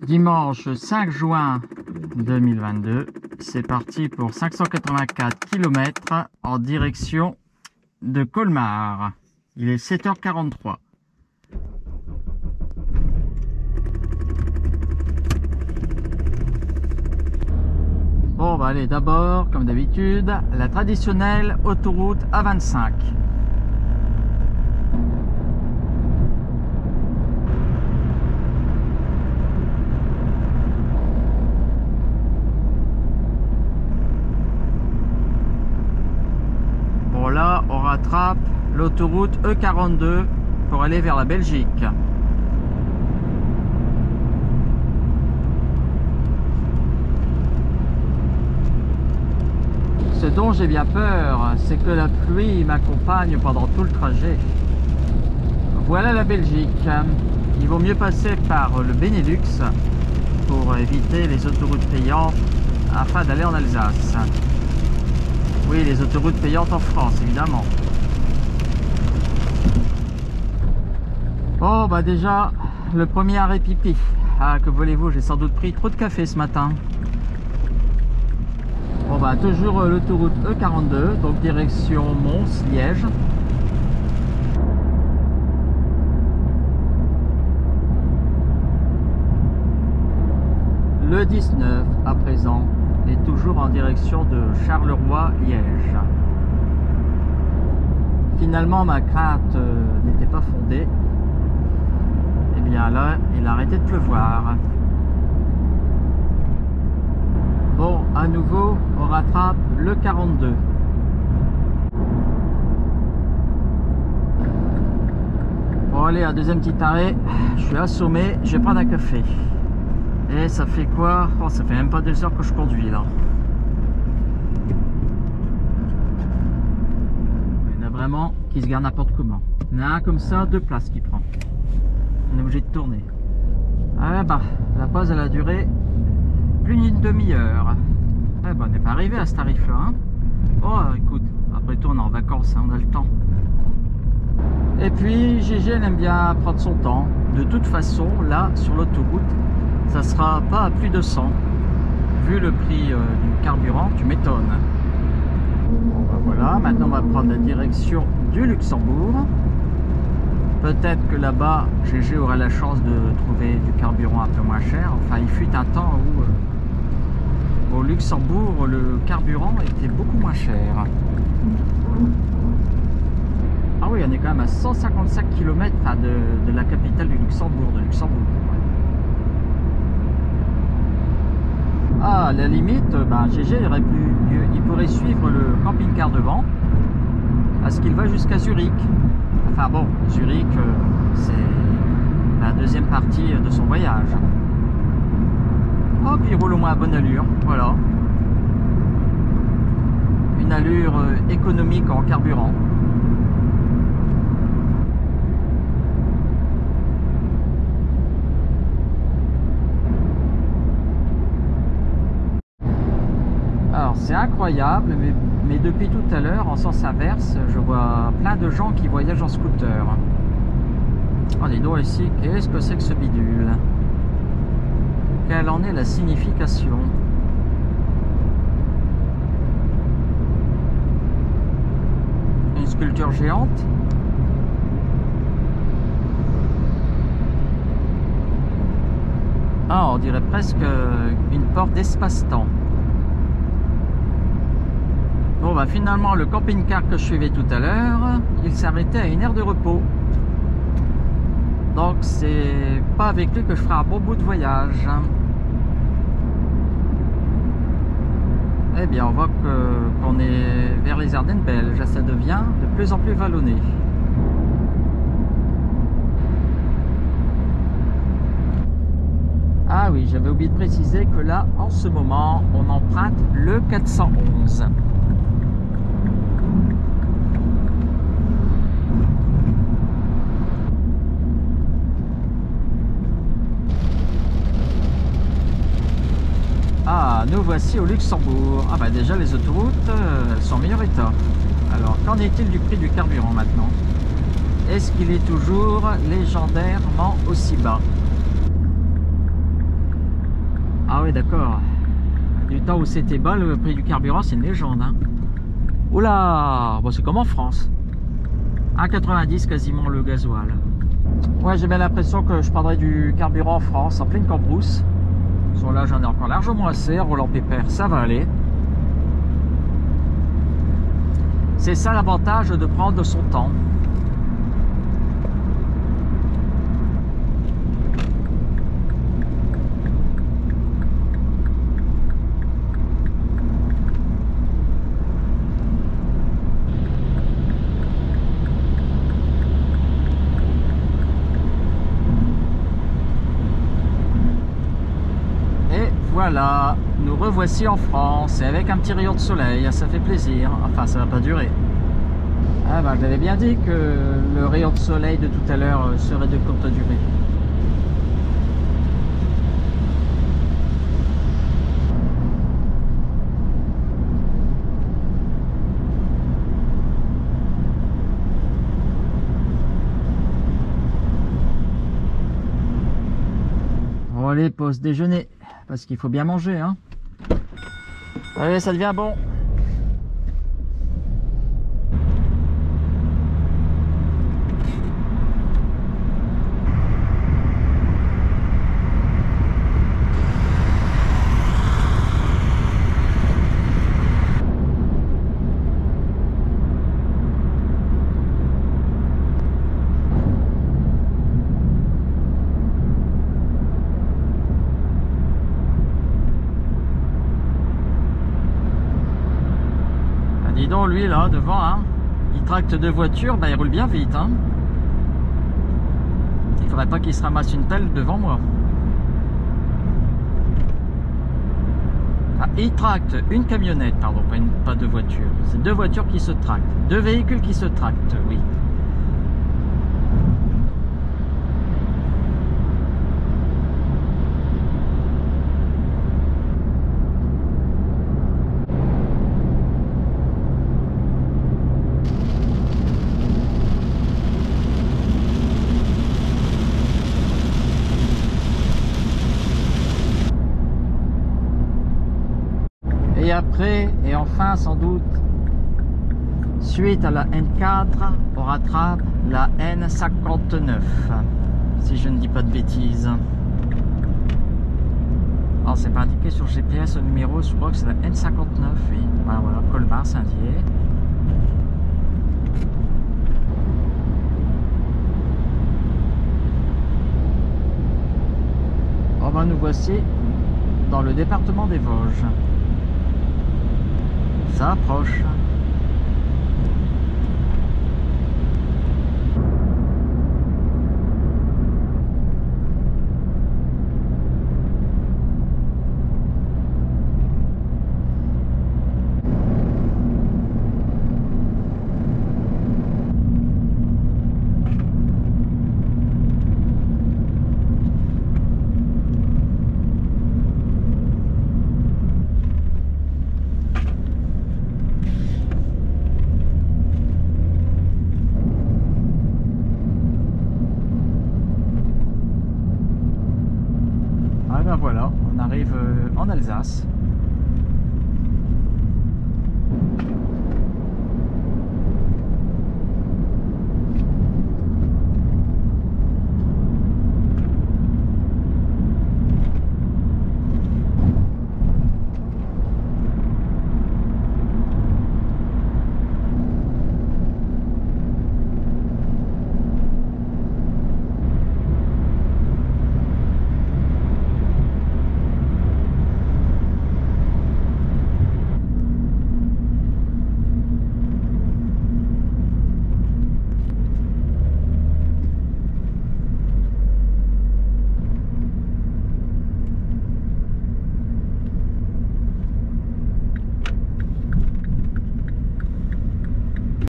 Dimanche 5 juin 2022, c'est parti pour 584 km en direction de Colmar. Il est 7h43. Bon, bah allez, d'abord, comme d'habitude, la traditionnelle autoroute A25. Bon, là, on rattrape l'autoroute E42 pour aller vers la Belgique. Ce dont j'ai bien peur, c'est que la pluie m'accompagne pendant tout le trajet. Voilà la Belgique. Il vaut mieux passer par le Benelux pour éviter les autoroutes payantes afin d'aller en Alsace. Oui, les autoroutes payantes en France, évidemment. Bon, bah déjà, le premier arrêt pipi. Ah, que voulez-vous, j'ai sans doute pris trop de café ce matin. Bon bah toujours l'autoroute E42, donc direction Mons-Liège. Le 19 à présent est toujours en direction de Charleroi-Liège. Finalement ma crainte n'était pas fondée. Et bien là, il a arrêté de pleuvoir. Bon, à nouveau, on rattrape le 42. Bon, allez, un deuxième petit arrêt. Je suis assommé, je vais prendre un café. Et ça fait quoi? Oh, ça fait même pas 2 heures que je conduis, là. Il y en a vraiment qui se gardent n'importe comment. Il y en a un comme ça, 2 places qui prend. On est obligé de tourner. Ah bah, la pause, elle a duré plus d'une demi-heure. Eh ben, on n'est pas arrivé à ce tarif là, hein. Oh écoute, après tout on est en vacances, hein, on a le temps. Et puis GG elle aime bien prendre son temps. De toute façon là sur l'autoroute ça sera pas à plus de 100. Vu le prix du carburant, tu m'étonnes. Bon ben voilà, maintenant on va prendre la direction du Luxembourg. Peut-être que là-bas GG aura la chance de trouver du carburant un peu moins cher. Enfin il fut un temps où au Luxembourg, le carburant était beaucoup moins cher. Ah oui, on est quand même à 155 km de la capitale du Luxembourg, Ah, à la limite, ben, GG il pourrait suivre le camping-car devant, parce qu'il va jusqu'à Zurich. Enfin bon, Zurich, c'est la deuxième partie de son voyage. Oh, puis il roule au moins à bonne allure, voilà. Une allure économique en carburant. Alors c'est incroyable, mais depuis tout à l'heure, en sens inverse, je vois plein de gens qui voyagent en scooter. Oh, dis donc ici, qu'est-ce que c'est que ce bidule? Quelle en est la signification? Une sculpture géante? Ah, on dirait presque une porte d'espace-temps. Bon bah finalement le camping-car que je suivais tout à l'heure, il s'arrêtait à une aire de repos. Donc c'est pas avec lui que je ferai un bon bout de voyage. Eh bien on voit qu'on est vers les Ardennes belges, ça devient de plus en plus vallonné. Ah oui, j'avais oublié de préciser que là en ce moment on emprunte le 411. Ah, nous voici au Luxembourg. Ah bah déjà les autoroutes, elles sont en meilleur état. Alors, qu'en est-il du prix du carburant maintenant? Est-ce qu'il est toujours légendairement aussi bas? oui, d'accord. Du temps où c'était bas, le prix du carburant, c'est une légende. Hein. Oula, bon, c'est comme en France. 1,90 quasiment le gasoil. Ouais, j'ai bien l'impression que je prendrai du carburant en France, en pleine Cambrousse. Sur là, j'en ai encore largement assez. Roland Pépère, ça va aller. C'est ça l'avantage de prendre son temps. Voilà, nous revoici en France et avec un petit rayon de soleil, ça fait plaisir. Enfin, ça va pas durer. Ah bah, j'avais bien dit que le rayon de soleil de tout à l'heure serait de courte durée. Bon allez, pause déjeuner. Parce qu'il faut bien manger, hein. Allez, ça devient bon. Dis donc, lui là devant, hein, il tracte deux voitures, bah, il roule bien vite. Hein. Il faudrait pas qu'il se ramasse une pelle devant moi. Ah, il tracte une camionnette, pardon, pas deux voitures. C'est deux voitures qui se tractent. Deux véhicules qui se tractent, oui. Et après, et enfin sans doute, suite à la N4, on rattrape la N59, si je ne dis pas de bêtises. Alors c'est pas indiqué sur GPS au numéro, je crois que c'est la N59, oui. Voilà, voilà, Colmar, Saint-Dié. Oh ben nous voici dans le département des Vosges. Ça approche. Voilà, on arrive en Alsace.